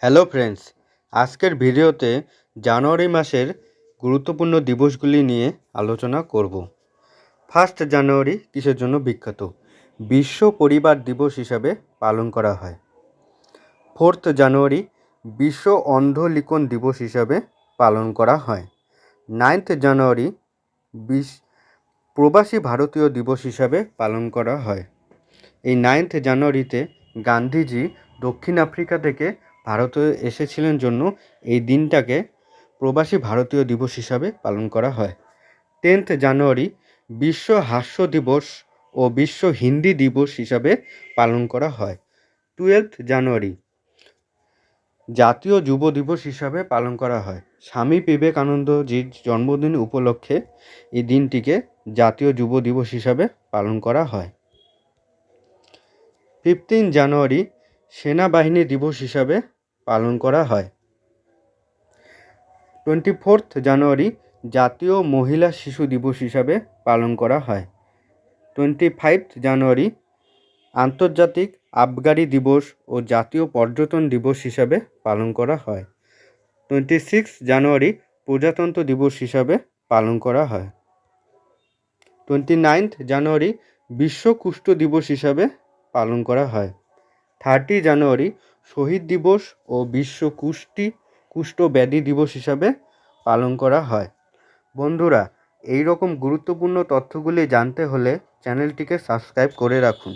Hello friends, আজকের ভিডিওতে জানুয়ারি মাসের গুরুত্বপূর্ণ দিবসগুলি নিয়ে আলোচনা করব। 1 জানুয়ারি কিসের জন্য বিখ্যাত? বিশ্ব পরিবার দিবস হিসাবে পালন করা হয়। 4 জানুয়ারি বিশ্ব অন্ধ লিখন দিবস হিসাবে পালন করা হয়। 9 জানুয়ারি প্রবাসী ভারতীয় দিবস হিসাবে পালন করা হয়। এই 9 জানুয়ারিতে গান্ধীজি দক্ষিণ আফ্রিকা থেকে ভারতে এসেছিলেন জন্য এই দিনটাকে প্রবাসী ভারতীয় দিবস হিসাবে পালন করা হয়। 10 জানুয়ারি বিশ্ব হাস্য দিবস ও বিশ্ব হিন্দি দিবস হিসাবে পালন করা হয়। 12 জানুয়ারি জাতীয় যুব দিবস হিসাবে পালন করা হয়। স্বামী বিবেকানন্দজির জন্মদিন উপলক্ষে এই দিনটিকে জাতীয় যুব দিবস হিসাবে পালন করা হয়। 15 জানুয়ারি সেনাবাহিনী দিবস হিসাবে পালন করা হয়। 24 জানুয়ারি জাতীয় মহিলা শিশু দিবস হিসাবে পালন করা হয়। 25 জানুয়ারি আন্তর্জাতিক আবগারি দিবস ও জাতীয় পর্যটন দিবস হিসাবে পালন করা হয়। 26 জানুয়ারি প্রজাতন্ত্র দিবস হিসাবে পালন করা হয়। 29 জানুয়ারি বিশ্ব কুষ্ঠ দিবস হিসাবে পালন করা হয়। 30 জানুয়ারি শহীদ দিবস ও বিশ্ব কুষ্ঠ ব্যাধি দিবস হিসাবে পালন করা হয়। বন্ধুরা, এই রকম গুরুত্বপূর্ণ তথ্যগুলি জানতে হলে চ্যানেলটিকে সাবস্ক্রাইব করে রাখুন।